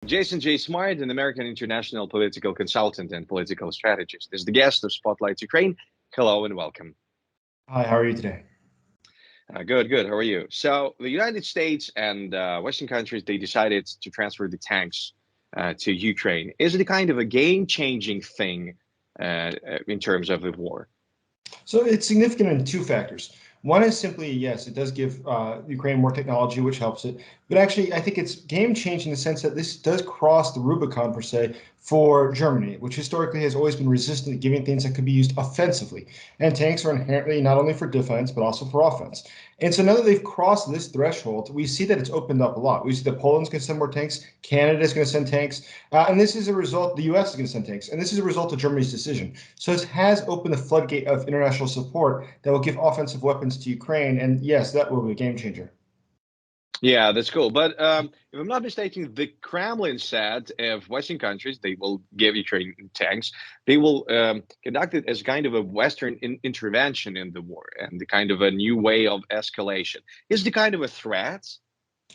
Jason Jay Smart, an American international political consultant and political strategist, is the guest of Spotlight Ukraine. Hello and welcome. Hi, how are you today? Good. How are you? So the United States and Western countries, they decided to transfer the tanks to Ukraine. Is it a kind of a game-changing thing in terms of the war? So it's significant in two factors. One is simply, yes, it does give Ukraine more technology, which helps it. But actually, I think it's game changing in the sense that this does cross the Rubicon, per se, for Germany, which historically has always been resistant to giving things that could be used offensively. And tanks are inherently not only for defense, but also for offense. And so now that they've crossed this threshold, we see that it's opened up a lot. We see that Poland's going to send more tanks, Canada is going to send tanks, and this is a result, the US is going to send tanks, and this is a result of Germany's decision. So this has opened the floodgate of international support that will give offensive weapons to Ukraine, and yes, that will be a game changer. Yeah, that's cool. But if I'm not mistaken, the Kremlin said if Western countries, they will give Ukraine tanks, they will conduct it as kind of a Western intervention in the war and the kind of a new way of escalation. Is the kind of a threat?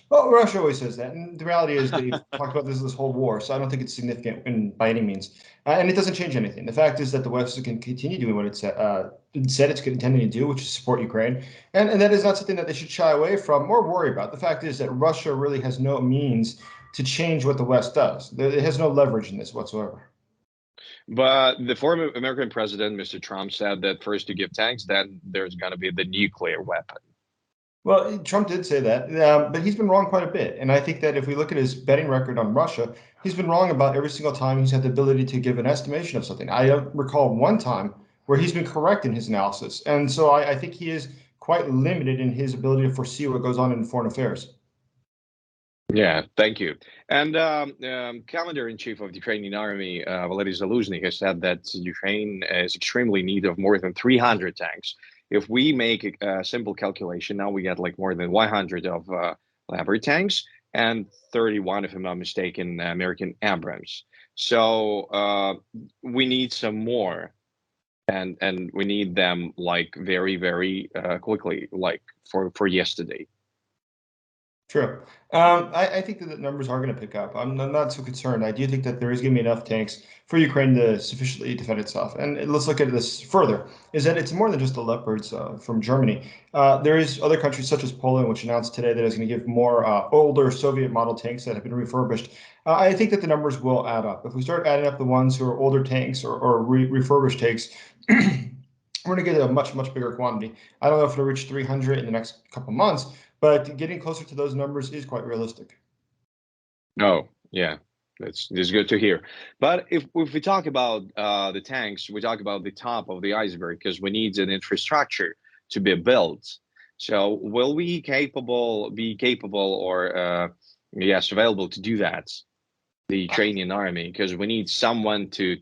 Well, Russia always says that, and the reality is they've talked about this whole war, so I don't think it's significant by any means, and it doesn't change anything. The fact is that the West can continue doing what it said it's intending to do, which is support Ukraine, and that is not something that they should shy away from or worry about. The fact is that Russia really has no means to change what the West does. It has no leverage in this whatsoever. But the former American president, Mr. Trump, said that first you give tanks, then there's going to be the nuclear weapon. Well, Trump did say that, but he's been wrong quite a bit. And I think that if we look at his betting record on Russia, he's been wrong about every single time he's had the ability to give an estimation of something. I don't recall one time where he's been correct in his analysis. And so I think he is quite limited in his ability to foresee what goes on in foreign affairs. Yeah, thank you. And Commander-in-Chief of the Ukrainian Army, Valery Zaluzhny, has said that Ukraine is extremely in need of more than 300 tanks. If we make a simple calculation, now we get like more than 100 of Leopard tanks and 31, if I'm not mistaken, American Abrams. So we need some more, and we need them like very quickly, like for yesterday. True. I think that the numbers are going to pick up. I'm not so concerned. I do think that there is going to be enough tanks for Ukraine to sufficiently defend itself. And let's look at this further, is that it's more than just the Leopards from Germany. There is other countries such as Poland, which announced today that it's going to give more older Soviet model tanks that have been refurbished. I think that the numbers will add up. If we start adding up the ones who are older tanks or refurbished tanks, we're going to get a much bigger quantity. I don't know if it'll reach 300 in the next couple months, but getting closer to those numbers is quite realistic. Oh, yeah, that's good to hear. But if we talk about the tanks, we talk about the top of the iceberg because we need an infrastructure to be built. So will we be capable or yes, available to do that? The Ukrainian army, because we need someone to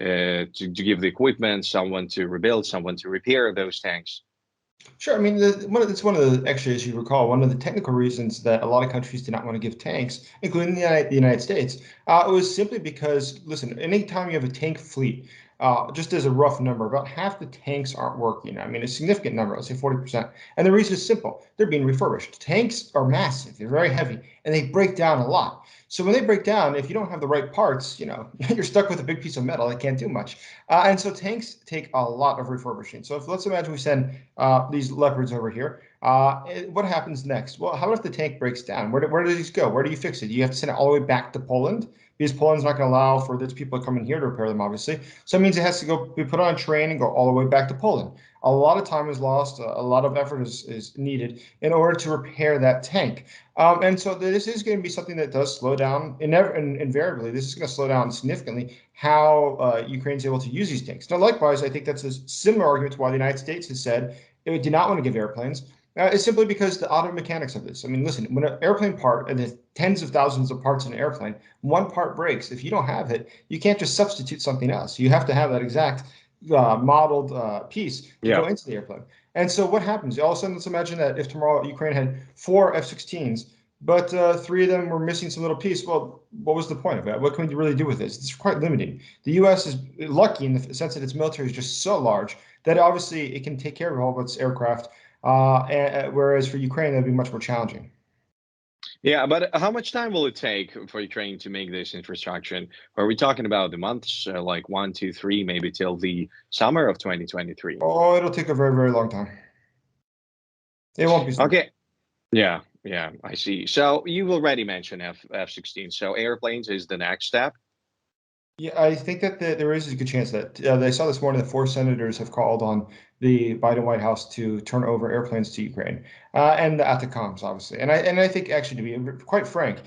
give the equipment, someone to rebuild, someone to repair those tanks. Sure. I mean, it's one of the, actually, as you recall, one of the technical reasons that a lot of countries did not want to give tanks, including the United States, it was simply because, listen, anytime you have a tank fleet, just as a rough number, about half the tanks aren't working. I mean, a significant number, let's say 40%. And the reason is simple. They're being refurbished. Tanks are massive. They're very heavy, and they break down a lot. So when they break down, if you don't have the right parts, you're stuck with a big piece of metal that can't do much. And so tanks take a lot of refurbishing. So let's imagine we send these Leopards over here. What happens next? Well, how if the tank breaks down? Where do these go? Where do you fix it? Do you have to send it all the way back to Poland? Because Poland's not going to allow for these people to come in here to repair them, obviously. So it means it has to be put on a train and go all the way back to Poland. A lot of time is lost. A lot of effort is needed in order to repair that tank. And so this is going to be something that does slow down, invariably, this is going to slow down significantly how Ukraine's able to use these tanks. Now, likewise, I think that's a similar argument to why the United States has said it did not want to give airplanes. It's simply because the auto mechanics of this. I mean, listen, when an airplane part, and there's tens of thousands of parts in an airplane, one part breaks. If you don't have it, you can't just substitute something else. You have to have that exact modeled piece to go into the airplane. And so what happens? All of a sudden, let's imagine that if tomorrow Ukraine had 4 F-16s, but 3 of them were missing some little piece. Well, what was the point of that? What can we really do with this? It's quite limiting. The U.S. is lucky in the sense that its military is just so large that obviously it can take care of all of its aircraft, whereas for Ukraine, that would be much more challenging. Yeah, but how much time will it take for Ukraine to make this infrastructure? Are we talking about the months, like 1, 2, 3, maybe till the summer of 2023? Oh, it'll take a very, very long time. It won't be soon. Okay. Yeah, yeah, I see. So you've already mentioned F-16. So airplanes is the next step. Yeah, I think that there is a good chance that they saw this morning that 4 senators have called on the Biden White House to turn over airplanes to Ukraine and the ATACMS, obviously. And I think actually, to be quite frank,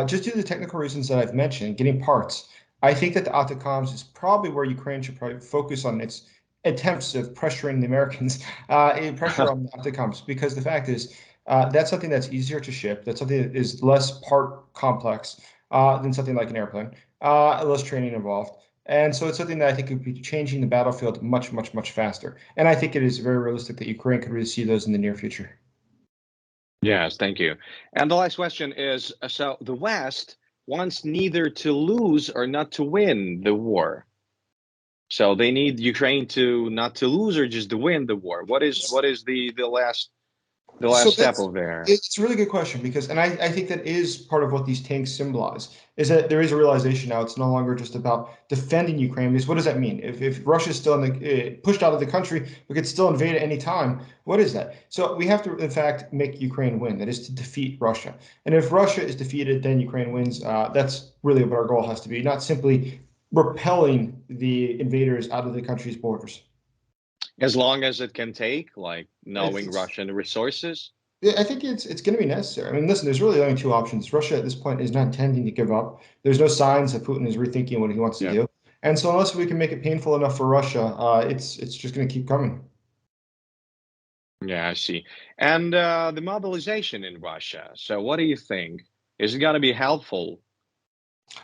just due to the technical reasons that I've mentioned, getting parts, I think that the ATACMS is probably where Ukraine should probably focus on its attempts of pressuring the Americans, pressure on the ATACMS, because the fact is that's something that's easier to ship. That's something that is less part complex than something like an airplane, less training involved. And so it's something that I think could be changing the battlefield much, much, much faster. And I think it is very realistic that Ukraine could really see those in the near future. Yes, thank you. And the last question is, so the West wants neither to lose or not to win the war. So they need Ukraine to not to lose or just to win the war. What is the So last step of there? it's a really good question because, and I think that is part of what these tanks symbolize, is that there is a realization now it's no longer just about defending Ukraine. Because what does that mean? If Russia's still in the pushed out of the country, we could still invade at any time. What is that? So we have to, in fact, make Ukraine win. That is to defeat Russia. And if Russia is defeated, then Ukraine wins. That's really what our goal has to be, not simply repelling the invaders out of the country's borders. As long as it can take, like knowing It's, Russian resources. Yeah, I think it's going to be necessary. I mean, listen, there's really only two options. Russia at this point is not intending to give up. There's no signs that Putin is rethinking what he wants to Yeah. do. And so unless we can make it painful enough for Russia, it's just going to keep coming. Yeah, I see. And the mobilization in Russia. So what do you think? Is it going to be helpful?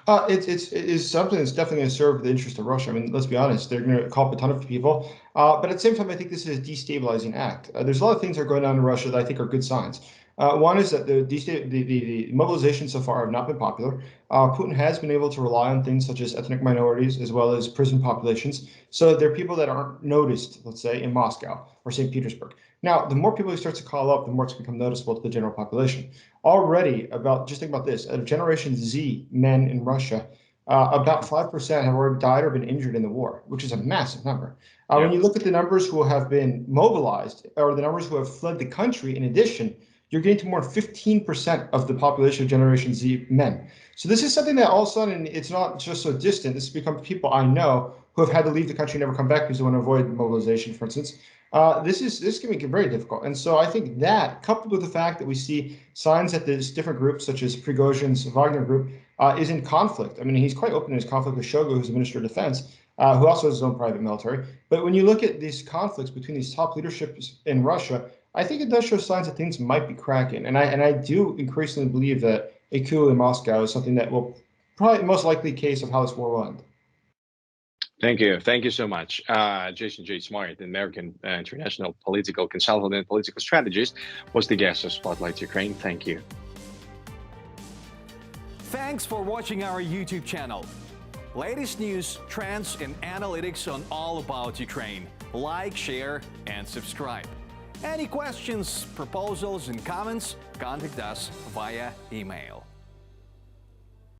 It is something that's definitely going to serve the interest of Russia. I mean, let's be honest, they're going to call up a ton of people. But at the same time, I think this is a destabilizing act. There's a lot of things that are going on in Russia that I think are good signs. One is that the mobilization so far have not been popular. Putin has been able to rely on things such as ethnic minorities as well as prison populations. So there are people that aren't noticed, let's say, in Moscow or St. Petersburg. Now, the more people he starts to call up, the more it's become noticeable to the general population. Already, just think about this, out of Generation Z men in Russia, about 5% have already died or been injured in the war, which is a massive number. When you look at the numbers who have been mobilized or the numbers who have fled the country, in addition, you're getting to more than 15% of the population of Generation Z men. So this is something that all of a sudden, it's not just so distant. This has become people I know who have had to leave the country and never come back because they want to avoid mobilization, for instance. This can make it very difficult. And so I think that, coupled with the fact that we see signs that there's different groups, such as Prigozhin's Wagner group, is in conflict. I mean, he's quite open in his conflict with Shogo, who's the Minister of Defense, who also has his own private military. But when you look at these conflicts between these top leaderships in Russia, I think it does show signs that things might be cracking. And I do increasingly believe that a coup in Moscow is something that will probably most likely case of how this war will end. Thank you. Thank you so much. Jeyson J. Smart, American international political consultant and political strategist, was the guest of Spotlight Ukraine. Thank you. Thanks for watching our YouTube channel. Latest news, trends, and analytics on all about Ukraine. Like, share, and subscribe. Any questions, proposals, and comments, contact us via email.